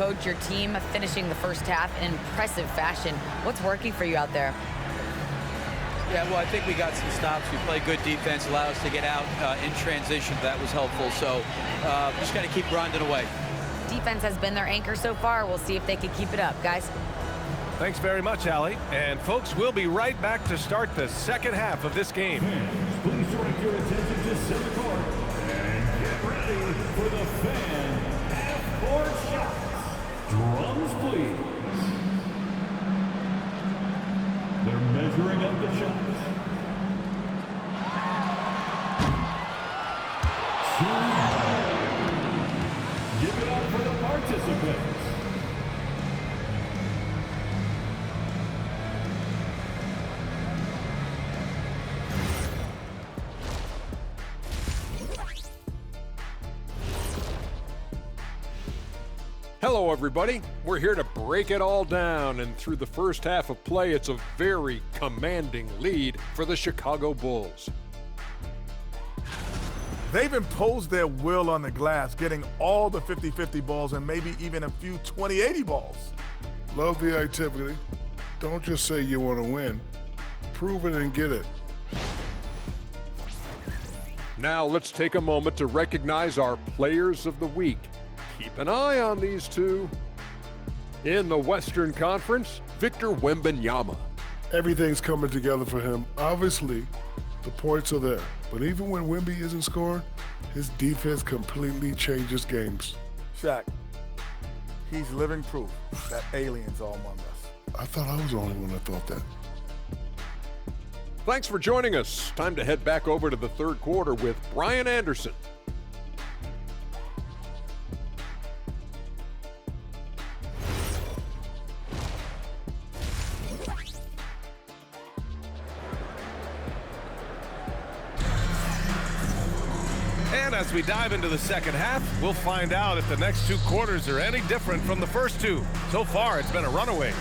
Coach, your team finishing the first half in impressive fashion. What's working for you out there? Yeah, well, I think we got some stops. We played good defense, allowed us to get out in transition. That was helpful. So just got to keep grinding away. Defense has been their anchor so far. We'll see if they can keep it up, guys. Thanks very much, Allie. And folks, we'll be right back to start the second half of this game. Fans, please direct your attention to center court and get ready for the fan half-court shots. Drums, please. They're measuring up the shots. 2. Give it up for the participants. Hello, everybody. We're here to break it all down, and through the first half of play, it's a very commanding lead for the Chicago Bulls. They've imposed their will on the glass, getting all the 50-50 balls and maybe even a few 20-80 balls. Love the activity. Don't just say you want to win. Prove it and get it. Now let's take a moment to recognize our Players of the Week. Keep an eye on these two. In the Western Conference, Victor Wembanyama. Everything's coming together for him. Obviously, the points are there. But even when Wemby isn't scoring, his defense completely changes games. Shaq, he's living proof that aliens are among us. I thought I was the only one that thought that. Thanks for joining us. Time to head back over to the third quarter with Brian Anderson. And as we dive into the second half, we'll find out if the next two quarters are any different from the first two. So far, it's been a runaway.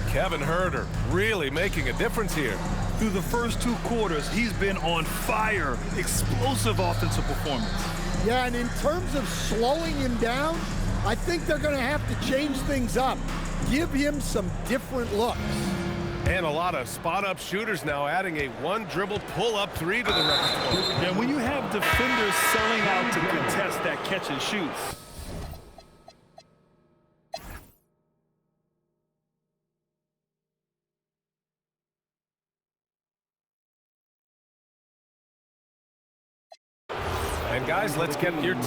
Kevin Huerter really making a difference here. Through the first two quarters, he's been on fire. Explosive offensive performance. Yeah, and in terms of slowing him down, I think they're going to have to change things up. Give him some different looks. And a lot of spot-up shooters now, adding a one-dribble pull-up three to the repertoire. And when you have defenders selling out to contest that catch and shoot, and guys, let's get your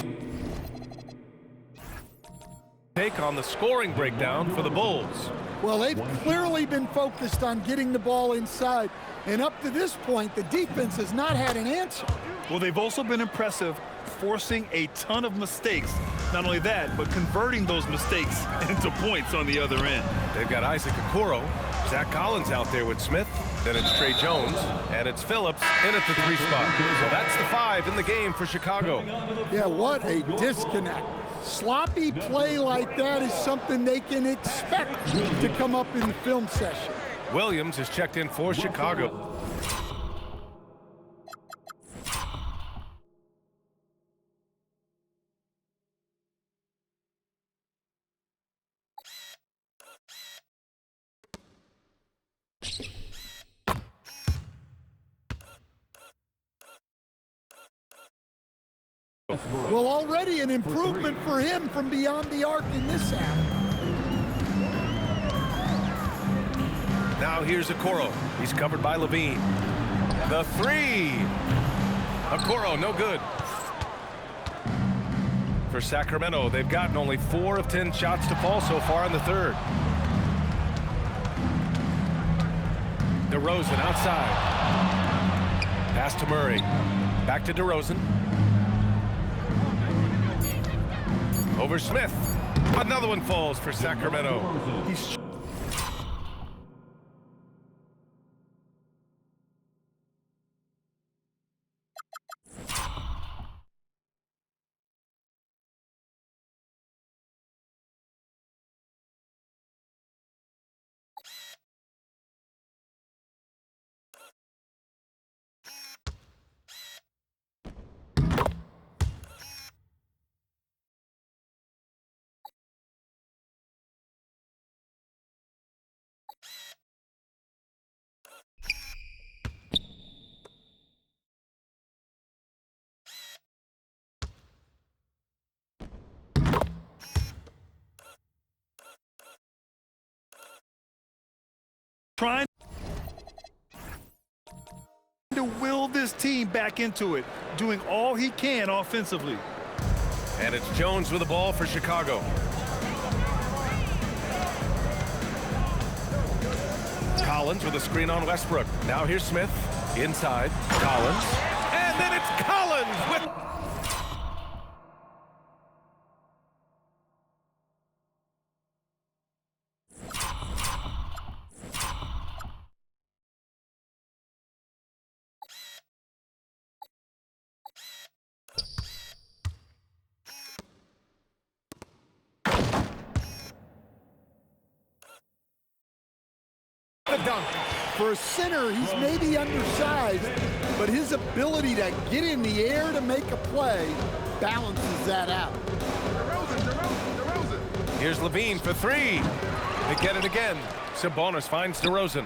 take on the scoring breakdown for the Bulls. Well, they've clearly been focused on getting the ball inside, and up to this point, the defense has not had an answer. well, they've also been impressive, forcing a ton of mistakes. Not only that, but converting those mistakes into points on the other end. They've got Isaac Okoro, Zach Collins out there with Smith, then it's Trey Jones, and it's Phillips in at the 3 spot. So that's the 5 in the game for Chicago. Yeah, what a disconnect. Sloppy play like that is something they can expect to come up in the film session. Williams has checked in for Chicago. Well, already an improvement for him from beyond the arc in this half. Now here's Okoro. He's covered by Levine. The 3. Okoro, no good. For Sacramento, they've gotten only 4 of 10 shots to fall so far in the third. DeRozan outside. Pass to Murray. Back to DeRozan. Over Smith. Another one falls for Sacramento. He's trying to will this team back into it, doing all he can offensively. And it's Jones with the ball for Chicago. Collins with a screen on Westbrook. Now here's Smith. Inside. Collins. And then it's Collins with... Dunk. For a center, he's maybe undersized, but his ability to get in the air to make a play balances that out. Here's Levine for three. They get it again. Sabonis finds DeRozan.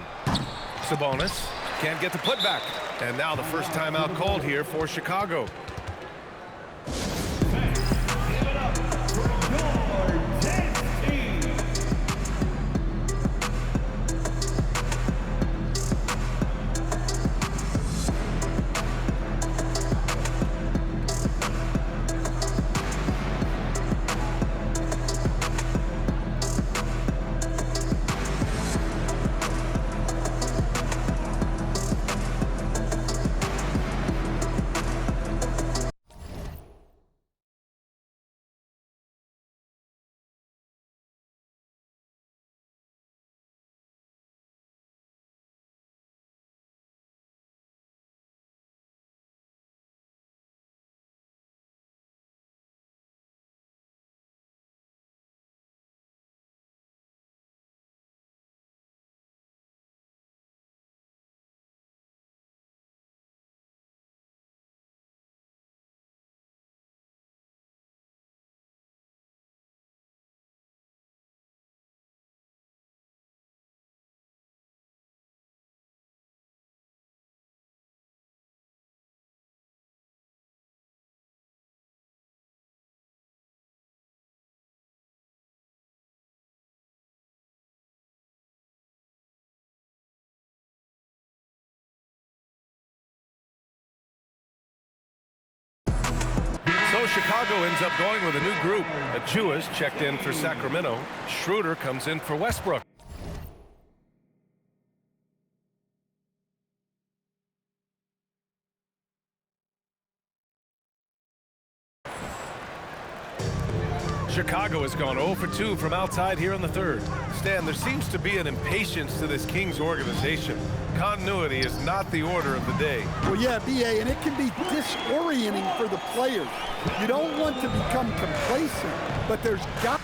Sabonis can't get the putback. And now the first timeout called here for Chicago. Give it up for your 10th team. So Chicago ends up going with a new group. Achiuwa's checked in for Sacramento. Schroeder comes in for Westbrook. Chicago has gone 0 for 2 from outside here in the third. Stan, there seems to be an impatience to this Kings organization. Continuity is not the order of the day. Well, yeah, B.A., and it can be disorienting for the players. You don't want to become complacent, but there's got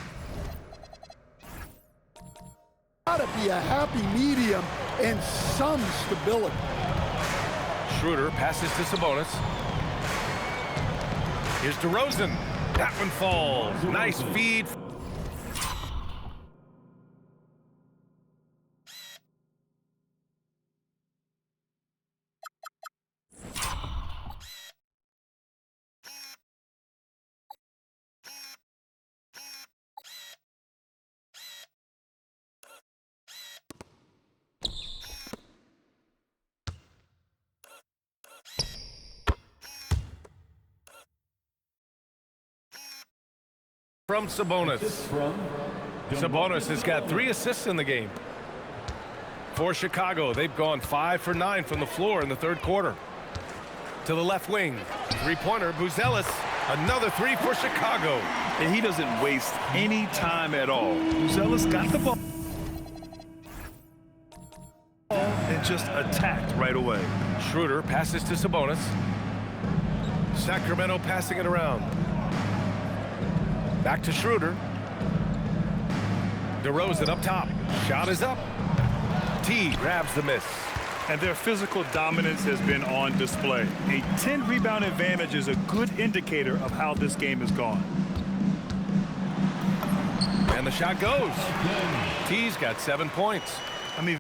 to be a happy medium and some stability. Schroeder passes to Sabonis. Here's DeRozan. That one falls. Nice feed. From Sabonis. Sabonis has got 3 assists in the game. For Chicago, they've gone 5 for 9 from the floor in the third quarter. To the left wing, three-pointer, Buzelis. Another 3 for Chicago. And he doesn't waste any time at all. Buzelis got the ball and just attacked right away. Schroeder passes to Sabonis. Sacramento passing it around. Back to Schroeder. DeRozan up top. Shot is up. T grabs the miss. And their physical dominance has been on display. A 10-rebound advantage is a good indicator of how this game has gone. And the shot goes. T's got 7 points. I mean,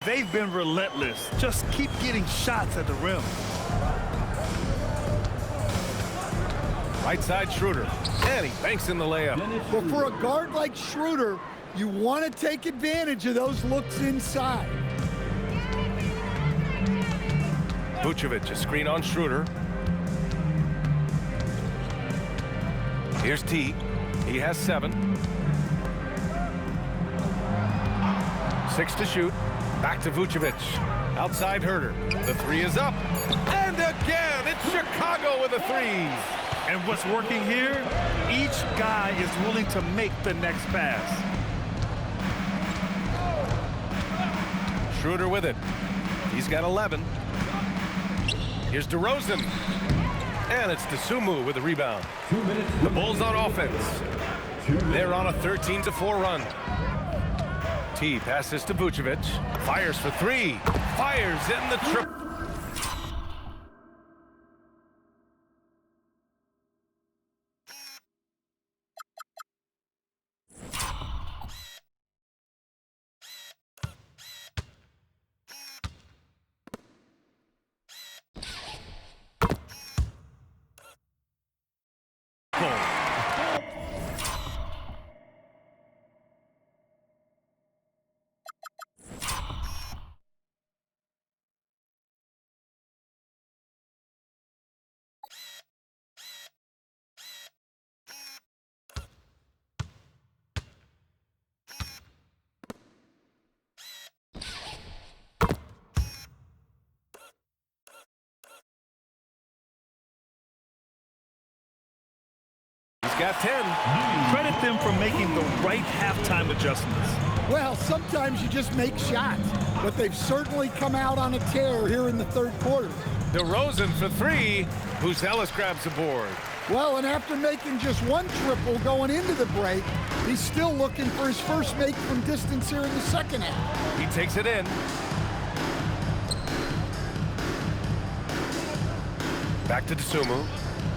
They've been relentless. Just keep getting shots at the rim. Right side Schroeder. And he banks in the layup. Well, for a guard like Schroeder, you want to take advantage of those looks inside. Vucevic, a screen on Schroeder. Here's T. He has 7. 6 to shoot. Back to Vucevic. Outside Herter. The 3 is up. And again, it's Chicago with a 3. And what's working here? Each guy is willing to make the next pass. Schroeder with it. He's got 11. Here's DeRozan. And it's DeSumo with the rebound. The Bulls on offense. They're on a 13-4 run. T passes to Vucevic. Fires for 3. Fires in the triple. He's got 10. Credit them for making the right halftime adjustments. Well, sometimes you just make shots, but they've certainly come out on a tear here in the third quarter. DeRozan for 3. Buzelis grabs the board. Well, and after making just 1 triple going into the break, he's still looking for his first make from distance here in the second half. He takes it in. Back to DeSumo.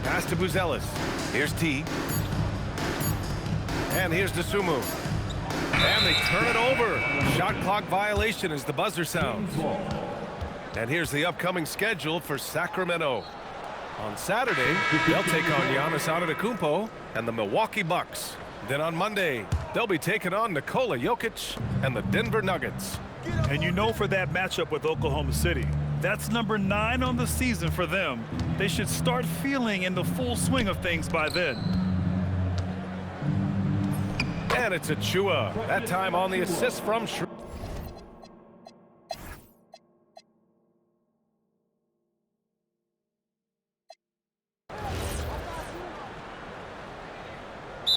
Pass to Buzelis. Here's T. And here's DeSumo. And they turn it over. Shot clock violation as the buzzer sounds. And here's the upcoming schedule for Sacramento. On Saturday, they'll take on Giannis Antetokounmpo and the Milwaukee Bucks. Then on Monday, they'll be taking on Nikola Jokic and the Denver Nuggets. And you know, for that matchup with Oklahoma City, that's number 9 on the season for them. They should start feeling in the full swing of things by then. And it's Achua. That time on the assist from Schroeder.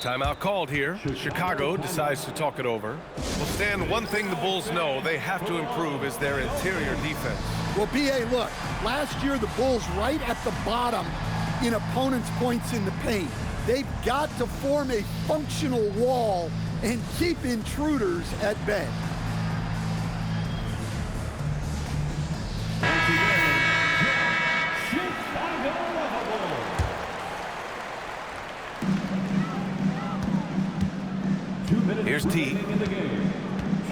Timeout called here. Chicago decides to talk it over. Well, Stan, one thing the Bulls know they have to improve is their interior defense. Well, B.A., look, last year the Bulls right at the bottom in opponents' points in the paint. They've got to form a functional wall and keep intruders at bay. Here's T.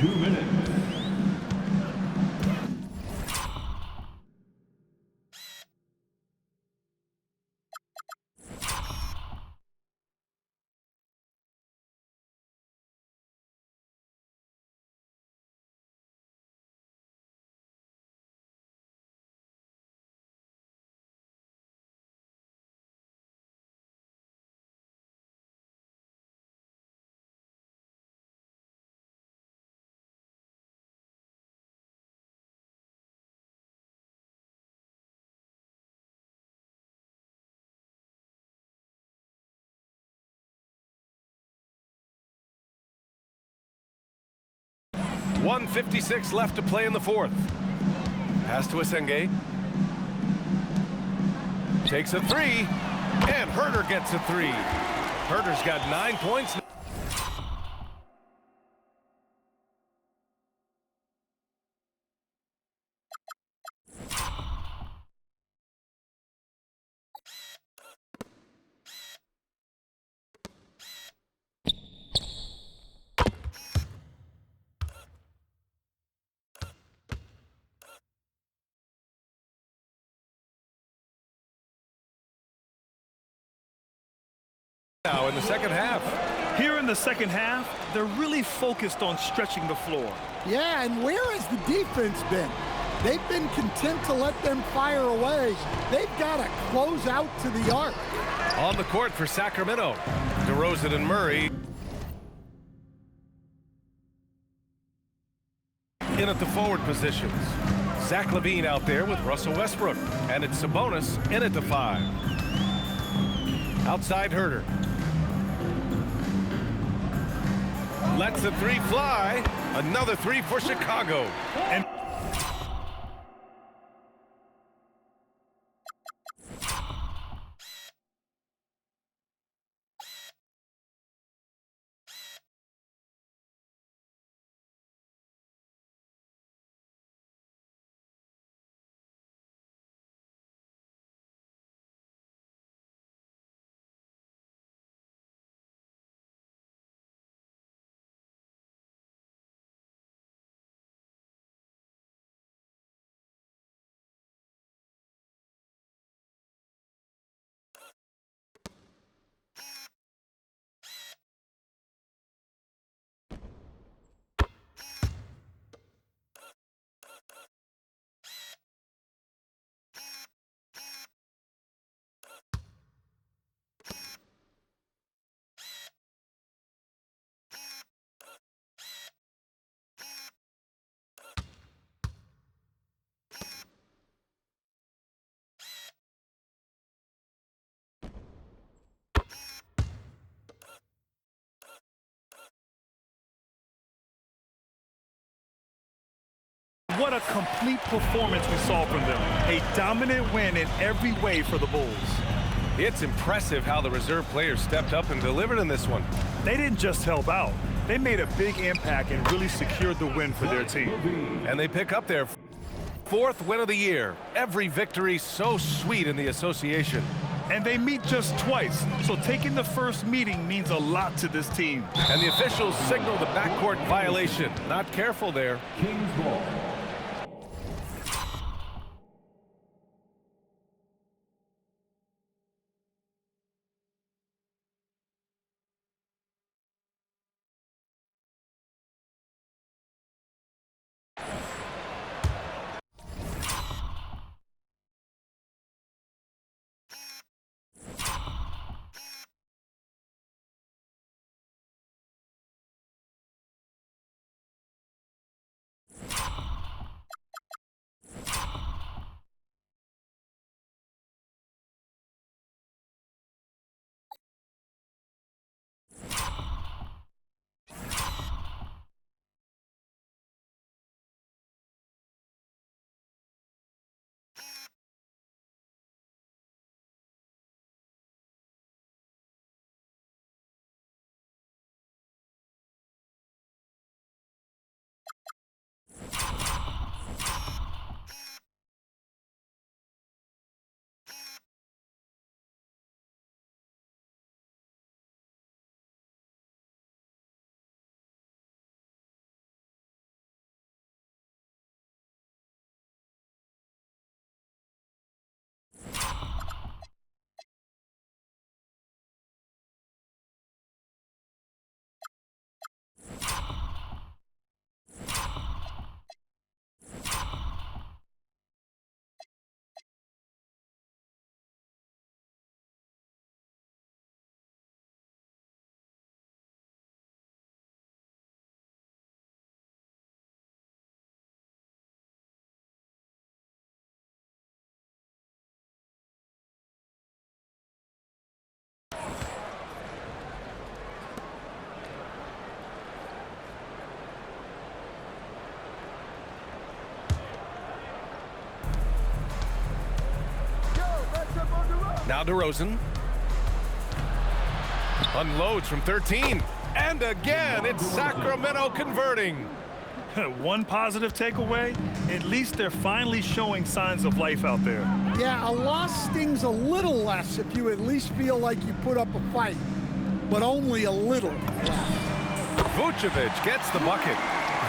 2 minutes. .156 left to play in the fourth. Pass to Asenge. Takes a 3. And Herter gets a 3. Herter's got 9 points. now in the second half. Here in the second half, they're really focused on stretching the floor. Yeah, and where has the defense been? They've been content to let them fire away. They've got to close out to the arc. On the court for Sacramento, DeRozan and Murray in at the forward positions. Zach LaVine out there with Russell Westbrook. And it's Sabonis in at the 5. Outside Herter. Lets the 3 fly. Another 3 for Chicago. And what a complete performance we saw from them. A dominant win in every way for the Bulls. It's impressive how the reserve players stepped up and delivered in this one. They didn't just help out. They made a big impact and really secured the win for their team. And they pick up their 4th win of the year. Every victory so sweet in the association. And they meet just twice, so taking the first meeting means a lot to this team. And the officials signal the backcourt violation. Not careful there. Kings ball. Now DeRozan. Unloads from 13. And again, it's Sacramento converting. One positive takeaway, at least they're finally showing signs of life out there. Yeah, a loss stings a little less if you at least feel like you put up a fight, but only a little. Vucevic gets the bucket.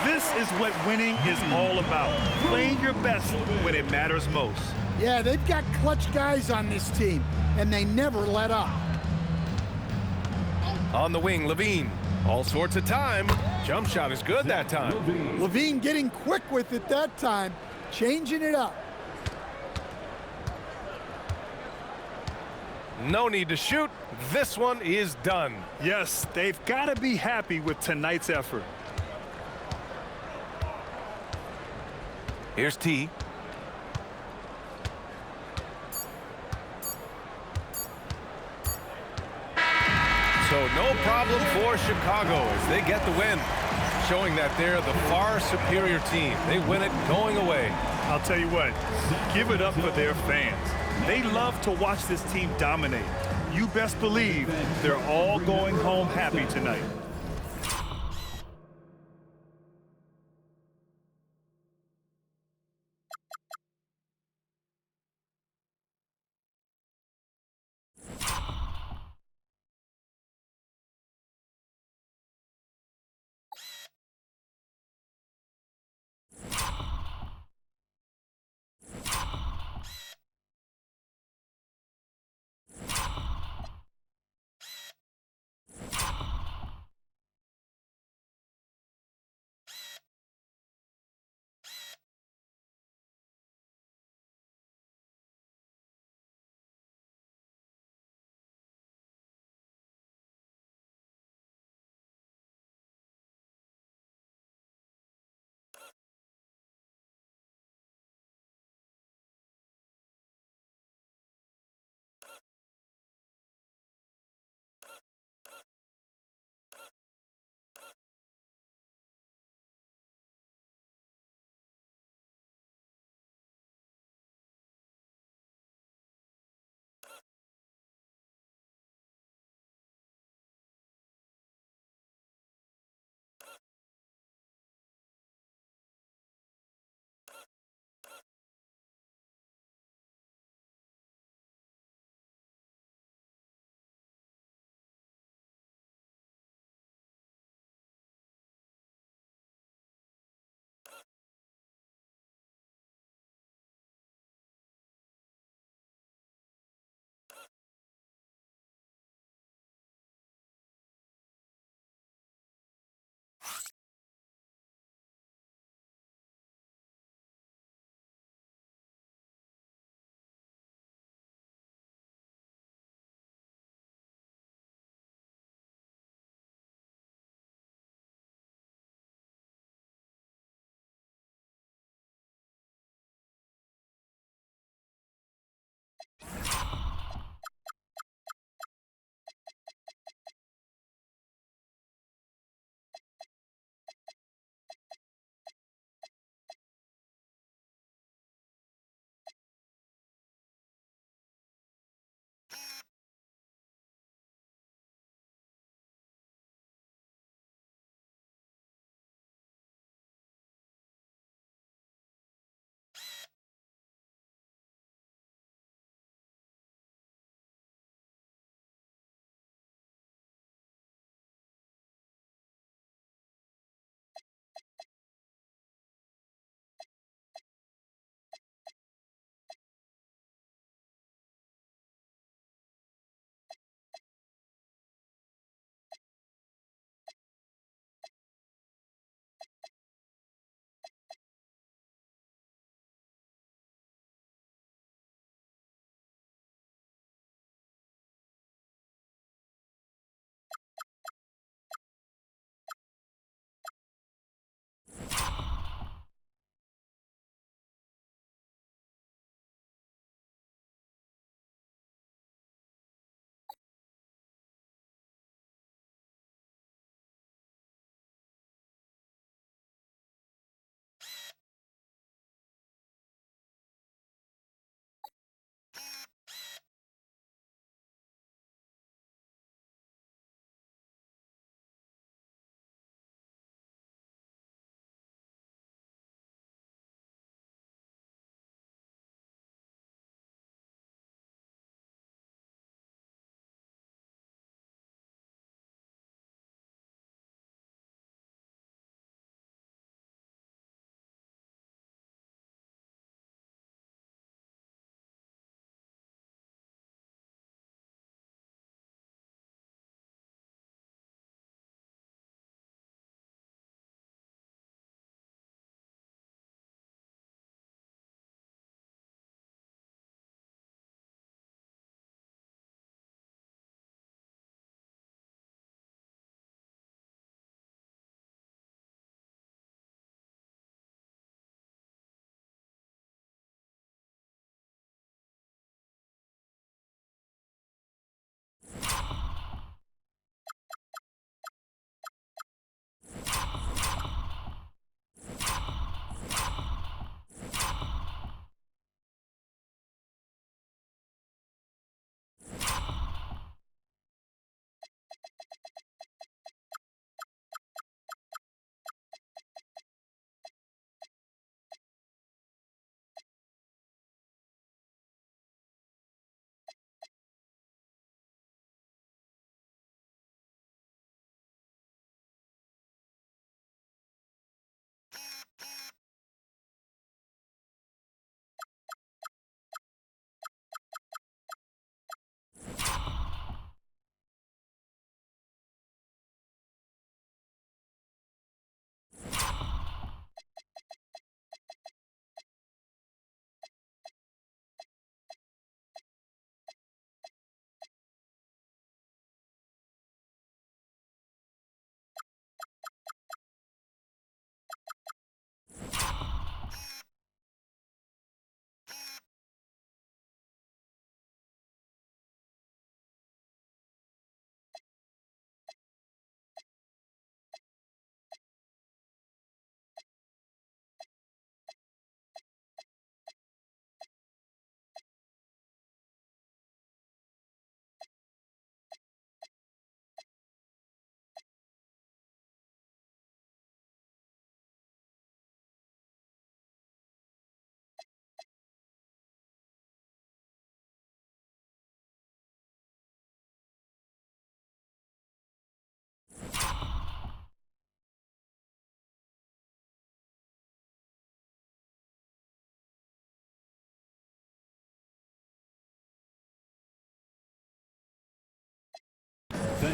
This is what winning is all about, playing your best when it matters most. Yeah, they've got clutch guys on this team, and they never let up. On the wing, Levine. All sorts of time. Jump shot is good that time. Levine getting quick with it that time, changing it up. No need to shoot. This one is done. Yes, they've got to be happy with tonight's effort. Here's T. So no problem for Chicago as they get the win, showing that they're the far superior team. They win it going away. I'll tell you what, give it up for their fans. They love to watch this team dominate. You best believe they're all going home happy tonight.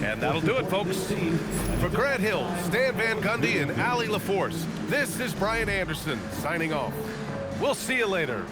And that'll do it, folks. For Grant Hill, Stan Van Gundy, and Allie LaForce, this is Brian Anderson signing off. We'll see you later.